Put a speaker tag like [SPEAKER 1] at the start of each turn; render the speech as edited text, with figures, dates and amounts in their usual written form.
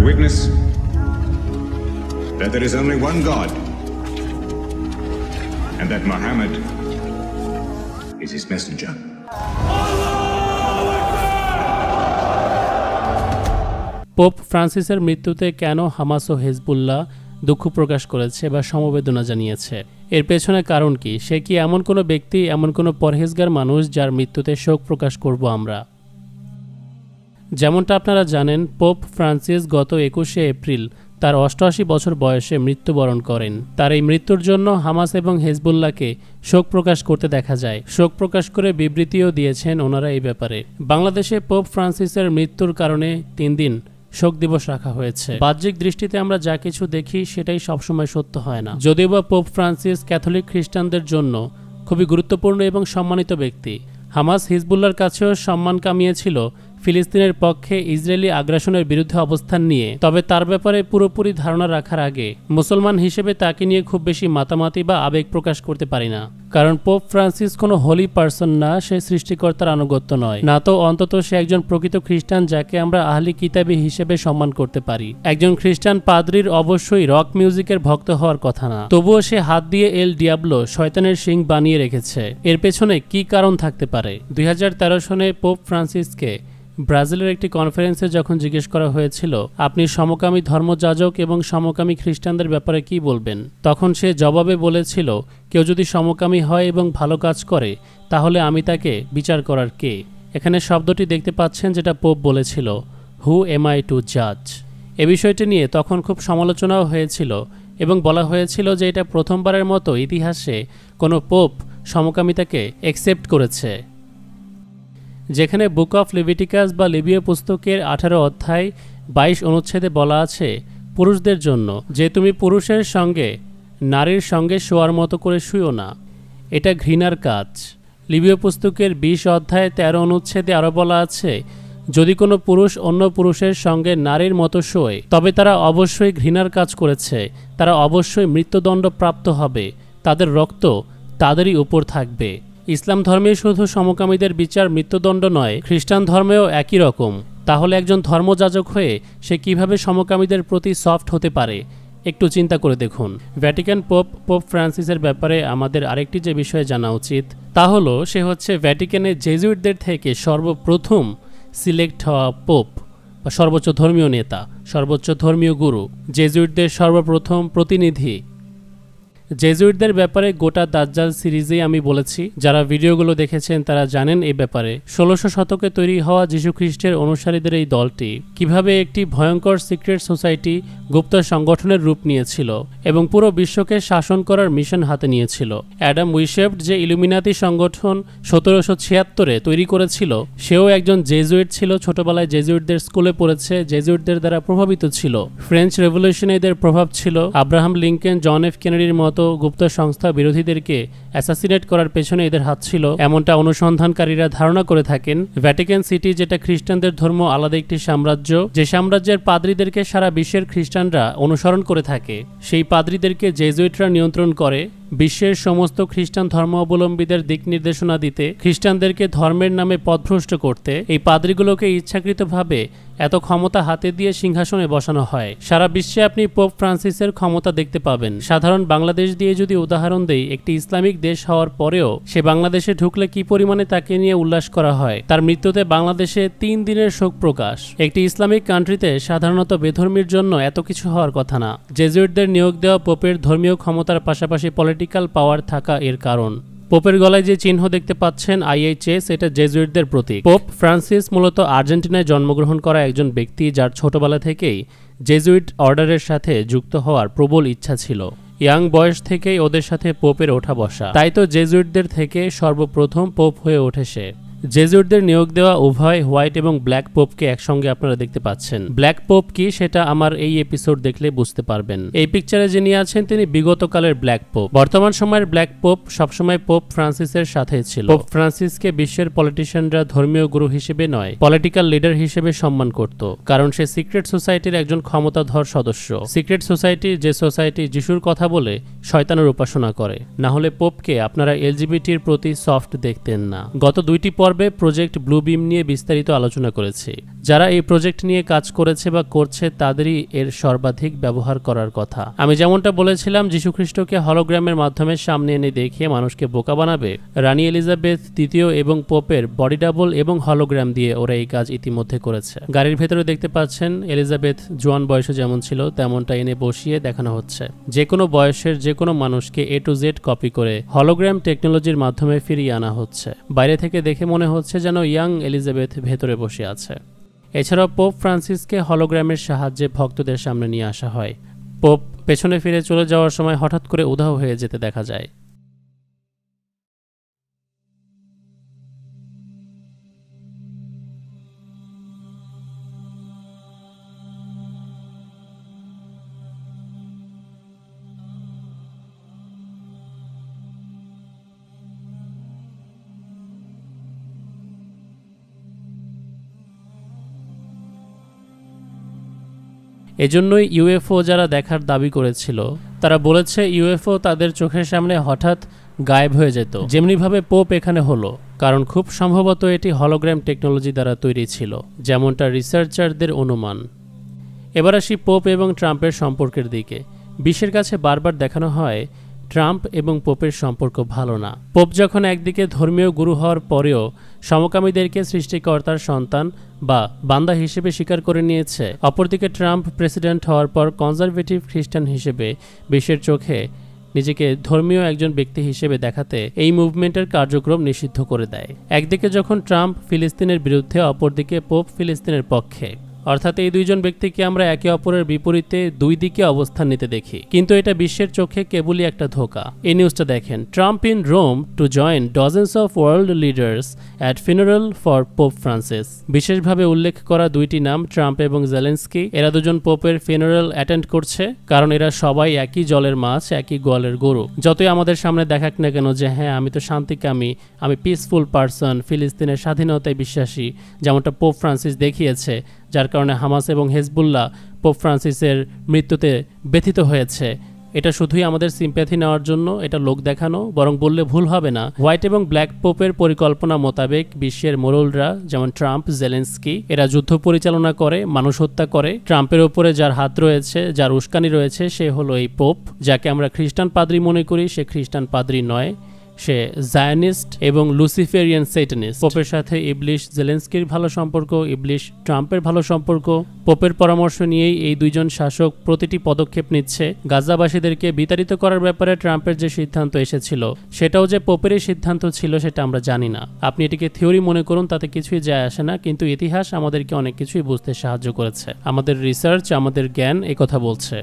[SPEAKER 1] witness that there is only one God and that Muhammad is his messenger.
[SPEAKER 2] Pope ফ্রান্সিসের মৃত্যুতে কেন Hamas ও Hezbollah দুঃখ প্রকাশ করেছে বা সমবেদনা জানিয়েছে, এর পেছনে কারণ কি? সে কি এমন কোনো ব্যক্তি, এমন কোনো পরহেজগার মানুষ যার মৃত্যুতে শোক প্রকাশ করব আমরা? যেমনটা আপনারা জানেন, পোপ ফ্রান্সিস গত 21শে এপ্রিল তার 88 বছর বয়সে মৃত্যুবরণ করেন। তার এই মৃত্যুর জন্য হামাস এবং হিজবুল্লাহকে শোক প্রকাশ করতে দেখা যায়। শোক প্রকাশ করে বিবৃতিও দিয়েছেন ওনারা এই ব্যাপারে। বাংলাদেশে পোপ ফ্রান্সিসের মৃত্যুর কারণে 3 দিন শোক দিবস রাখা হয়েছে। বাহ্যিক দৃষ্টিতে আমরা যা কিছু দেখি সেটাই সবসময় সত্য হয় না। যদিও বা পোপ ফ্রান্সিস ক্যাথলিক খ্রিস্টানদের জন্য খুবই গুরুত্বপূর্ণ এবং সম্মানিত ব্যক্তি। হামাস হিজবুল্লাহর কাছেও সম্মান কামিয়েছিল ফিলিস্তিনের পক্ষে ইসরায়েলি আগ্রাসনের বিরুদ্ধে অবস্থান নিয়ে। তবে তার ব্যাপারে পুরোপুরি ধারণা রাখার আগে মুসলমান হিসেবে তাকে নিয়ে খুব বেশি মাতামাতি বা আবেগ প্রকাশ করতে পারি না। কারণ পোপ ফ্রান্সিস কোনো হোলি পার্সন না, সে সৃষ্টিকর্তার আনুগত্য নয়, না তো অন্তত সে একজন প্রকৃত খ্রিস্টান যাকে আমরা আহলি কিতাবী হিসেবে সম্মান করতে পারি। একজন খ্রিস্টান পাদ্রির অবশ্যই রক মিউজিকের ভক্ত হওয়ার কথা না, তবুও সে হাত দিয়ে এল ডিয়াবলো, শয়তানের শিং বানিয়ে রেখেছে। এর পেছনে কি কারণ থাকতে পারে? 2013 সনে পোপ ফ্রান্সিসকে ব্রাজিলের একটি কনফারেন্সে যখন জিজ্ঞেস করা হয়েছিল আপনি সমকামী ধর্মযাজক এবং সমকামী খ্রিস্টানদের ব্যাপারে কি বলবেন, তখন সে জবাবে বলেছিল, কেউ যদি সমকামী হয় এবং ভালো কাজ করে তাহলে আমি তাকে বিচার করার কে? এখানে শব্দটি দেখতে পাচ্ছেন যেটা পোপ বলেছিল, হু এম আই টু জাজ। এ বিষয়টি নিয়ে তখন খুব সমালোচনাও হয়েছিল এবং বলা হয়েছিল যে এটা প্রথমবারের মতো ইতিহাসে কোনো পোপ সমকামিতাকে অ্যাকসেপ্ট করেছে। যেখানে বুক অফ লেভিটিকাস বা লেবীয় পুস্তকের 18 অধ্যায় 22 অনুচ্ছেদে বলা আছে পুরুষদের জন্য যে তুমি পুরুষের সঙ্গে নারীর সঙ্গে শোয়ার মতো করে শুইও না, এটা ঘৃণার কাজ। লেবীয় পুস্তকের 20 অধ্যায় 13 অনুচ্ছেদে আরও বলা আছে যদি কোনো পুরুষ অন্য পুরুষের সঙ্গে নারীর মতো শোয় তবে তারা অবশ্যই ঘৃণার কাজ করেছে, তারা অবশ্যই মৃত্যুদণ্ড প্রাপ্ত হবে, তাদের রক্ত তাদেরই উপর থাকবে। ইসলাম ধর্মে শুধু সমকামীদের বিচার মৃত্যুদণ্ড নয়, খ্রিস্টান ধর্মেও একই রকম। তাহলে একজন ধর্মযাজক হয়ে সে কিভাবে সমকামীদের প্রতি সফট হতে পারে? একটু চিন্তা করে দেখুন। ভ্যাটিকান পোপ ফ্রান্সিসের ব্যাপারে আমাদের আরেকটি যে বিষয়ে জানা উচিত তা হলো সে হচ্ছে ভ্যাটিকানের জেজুইটদের থেকে সর্বপ্রথম সিলেক্ট হওয়া পোপ বা সর্বোচ্চ ধর্মীয় নেতা, সর্বোচ্চ ধর্মীয় গুরু, জেজুইটদের সর্বপ্রথম প্রতিনিধি। জেজুইটদের ব্যাপারে গোটা দাজ্জাল সিরিজেই আমি বলেছি, যারা ভিডিওগুলো দেখেছেন তারা জানেন এই ব্যাপারে। 1600 শতকে তৈরি হওয়া যীশুখ্রিস্টের অনুসারীদের এই দলটি কিভাবে একটি ভয়ঙ্কর সিক্রেট সোসাইটি, গুপ্ত সংগঠনের রূপ নিয়েছিল এবং পুরো বিশ্বকে শাসন করার মিশন হাতে নিয়েছিল। অ্যাডাম উইশেফট যে ইলুমিনাতি সংগঠন 1776-এ তৈরি করেছিল সেও একজন জেজুইট ছিল, ছোটবেলায় জেজুইটদের স্কুলে পড়েছে, জেজুইটদের দ্বারা প্রভাবিত ছিল। ফ্রেঞ্চ রেভলিউশনে এদের প্রভাব ছিল। আব্রাহাম লিঙ্কন, জন এফ কেনেডির মতো গুপ্ত সংস্থা বিরোধীদেরকে অ্যাসাসিনেট করার পেছনে এদের হাত ছিল, এমনটা অনুসন্ধানকারীরা ধারণা করে থাকেন। ভ্যাটিকান সিটি, যেটা খ্রিস্টানদের ধর্ম আলাদা একটি সাম্রাজ্য, যে সাম্রাজ্যের পাদ্রীদেরকে সারা বিশ্বের খ্রিস্টানরা অনুসরণ করে থাকে, সেই পাদ্রীদেরকে জেজুইটরা নিয়ন্ত্রণ করে বিশ্বের সমস্ত খ্রিস্টান ধর্মাবলম্বীদের দিক নির্দেশনা দিতে, খ্রিস্টানদেরকে ধর্মের নামে পথভ্রষ্ট করতে। এই পাদ্রীগুলোকে ইচ্ছাকৃতভাবে এত ক্ষমতা হাতে দিয়ে সিংহাসনে বসানো হয়। সারা বিশ্বে আপনি পোপ ফ্রান্সিসের ক্ষমতা দেখতে পাবেন। সাধারণ বাংলাদেশ দিয়ে যদি উদাহরণ দেই, একটি ইসলামিক দেশ হওয়ার পরেও সে বাংলাদেশে ঢুকলে কি পরিমাণে তাকে নিয়ে উল্লাস করা হয়। তার মৃত্যুতে বাংলাদেশে 3 দিনের শোক প্রকাশ। একটি ইসলামিক কান্ট্রিতে সাধারণত বেধর্মীর জন্য এত কিছু হওয়ার কথা না। জেজুইটদের নিয়োগ দেওয়া পোপের ধর্মীয় ক্ষমতার পাশাপাশি পলিটিক্যাল পাওয়ার থাকা এর কারণ। পোপের গলায় যে চিহ্ন দেখতে পাচ্ছেন IHS, এটা জেজুইটদের প্রতীক। পোপ ফ্রান্সিস মূলত আর্জেন্টিনায় জন্মগ্রহণ করা একজন ব্যক্তি যার ছোটবেলা থেকেই জেজুইট অর্ডারের সাথে যুক্ত হওয়ার প্রবল ইচ্ছা ছিল। ইয়াং বয়স থেকেই ওদের সাথে পোপের ওঠা বসা, তাই তো জেজুইটদের থেকে সর্বপ্রথম পোপ হয়ে ওঠে সে। জেজুইটদের নিয়োগ দেওয়া উভয় হোয়াইট এবং ব্ল্যাক পোপকে একসঙ্গে আপনারা দেখতে পাচ্ছেন। ব্ল্যাক পোপ কি সেটা আমার এই এপিসোড দেখলে বুঝতে পারবেন। এই পিকচারে যিনি আছেন তিনি বিগতকালের ব্ল্যাক পোপ। বর্তমান সময়ের ব্ল্যাক পোপ সবসময় পোপ ফ্রান্সিসের সাথে ছিল। পোপ ফ্রান্সিসকে বিশ্বের পলিটিশিয়ানরা ধর্মীয় গুরু হিসেবে নয়, পলিটিক্যাল লিডার হিসেবে সম্মান করত, কারণ সে সিক্রেট সোসাইটির একজন ক্ষমতাধর সদস্য। সিক্রেট সোসাইটি যে সোসাইটি যিশুর কথা বলে শয়তানের উপাসনা করে। না হলে পোপকে আপনারা LGBTর প্রতি সফট দেখতেন না। গত 2টি পর্বে পর্বে প্রজেক্ট ব্লুবিম নিয়ে বিস্তারিত আলোচনা করেছি। যারা এই প্রজেক্ট নিয়ে কাজ করেছে বা করছে তাদেরই এর সর্বাধিক ব্যবহার করার কথা। আমি যেমনটা বলেছিলাম, যীশুখ্রিস্টকে হলোগ্রামের মাধ্যমে সামনে এনে দেখিয়ে মানুষকে বোকা বানাবে। রানী এলিজাবেথ দ্বিতীয় এবং পোপের বডি ডাবল এবং হলোগ্রাম দিয়ে ওরা এই কাজ ইতিমধ্যে করেছে। গাড়ির ভেতরে দেখতে পাচ্ছেন এলিজাবেথ জোয়ান বয়সে যেমন ছিল তেমনটা এনে বসিয়ে দেখানো হচ্ছে। যে কোনো বয়সের যে কোনো মানুষকে A to Z কপি করে হলোগ্রাম টেকনোলজির মাধ্যমে ফিরিয়ে আনা হচ্ছে। বাইরে থেকে দেখে মনে হচ্ছে যেন ইয়াং এলিজাবেথ ভেতরে বসে আছে। এছাড়াও পোপ ফ্রান্সিসকে হলোগ্রামের সাহায্যে ভক্তদের সামনে নিয়ে আসা হয়। পোপ পেছনে ফিরে চলে যাওয়ার সময় হঠাৎ করে উধাও হয়ে যেতে দেখা যায়। এজন্যই ইউএফও যারা দেখার দাবি করেছিল তারা বলেছে ইউএফও তাদের চোখের সামনে হঠাৎ গায়েব হয়ে যেত, যেমনিভাবে পোপ এখানে হলো, কারণ খুব সম্ভবত এটি হলোগ্রাম টেকনোলজি দ্বারা তৈরি ছিল, যেমনটা রিসার্চারদের অনুমান। এবার আসি পোপ এবং ট্রাম্পের সম্পর্কের দিকে। বিশ্বের কাছে বারবার দেখানো হয় ট্রাম্প এবং পোপের সম্পর্ক ভালো না। পোপ যখন একদিকে ধর্মীয় গুরু হওয়ার পরেও সমকামীদেরকে সৃষ্টিকর্তার সন্তান বা বান্দা হিসেবে স্বীকার করে নিয়েছে, অপরদিকে ট্রাম্প প্রেসিডেন্ট হওয়ার পর কনজারভেটিভ খ্রিস্টান হিসেবে বিশ্বের চোখে নিজেকে ধর্মীয় একজন ব্যক্তি হিসেবে দেখাতে এই মুভমেন্টের কার্যক্রম নিষিদ্ধ করে দেয়। একদিকে যখন ট্রাম্প ফিলিস্তিনের বিরুদ্ধে, অপরদিকে পোপ ফিলিস্তিনের পক্ষে। অর্থাৎ এই দুইজন ব্যক্তিকে আমরা একে অপরের বিপরীতে দুই দিকে অবস্থান নিতে দেখি, কিন্তু এটা বিশ্বের চোখে কেবলই একটা ধোঁকা। এই নিউজটা দেখেন, Trump in Rome to join dozens of world leaders at funeral for Pope Francis. বিশেষভাবে উল্লেখ করা দুইটি নাম ট্রাম্প এবং জেলেন্সকি। এরা দুজন পোপের ফিনারেল অ্যাটেন্ড করছে, কারণ এরা সবাই একই জলের মাছ, একই গোয়ালের গরু। যতই আমাদের সামনে দেখাক না কেন যে হ্যাঁ আমি তো শান্তিকামী, আমি পিসফুল পারসন, ফিলিস্তিনের স্বাধীনতায় বিশ্বাসী, যেমনটা পোপ ফ্রান্সিস দেখিয়েছে, যার কারণে হামাস এবং হেজবুল্লাহ পোপ ফ্রান্সিসের মৃত্যুতে ব্যথিত হয়েছে, এটা শুধুই আমাদের সিম্প্যাথি নেওয়ার জন্য, এটা লোক দেখানো, বরং বললে ভুল হবে না হোয়াইট এবং ব্ল্যাক পোপের পরিকল্পনা মোতাবেক বিশ্বের মোড়লরা যেমন ট্রাম্প, জেলেন্সকি এরা যুদ্ধ পরিচালনা করে, মানুষ হত্যা করে। ট্রাম্পের ওপরে যার হাত রয়েছে, যার উস্কানি রয়েছে, সে হলো এই পোপ, যাকে আমরা খ্রিস্টান পাদ্রী মনে করি। সে খ্রিস্টান পাদ্রী নয়, সে জায়নিস্ট এবং লুসিফেরিয়ান সেটানিস্ট। পোপের সাথে ইবলিশ জেলেন্সকির ভালো সম্পর্ক, ইবলিশ ট্রাম্পের ভালো সম্পর্ক। পোপের পরামর্শ নিয়েই এই দুইজন শাসক প্রতিটি পদক্ষেপ নিচ্ছে। গাজাবাসীদেরকে বিতাড়িত করার ব্যাপারে ট্রাম্পের যে সিদ্ধান্ত এসেছিল, সেটাও যে পোপেরই সিদ্ধান্ত ছিল সেটা আমরা জানি না। আপনি এটিকে থিওরি মনে করুন, তাতে কিছুই যায় আসে না, কিন্তু ইতিহাস আমাদেরকে অনেক কিছুই বুঝতে সাহায্য করেছে। আমাদের রিসার্চ, আমাদের জ্ঞান এই কথা বলছে।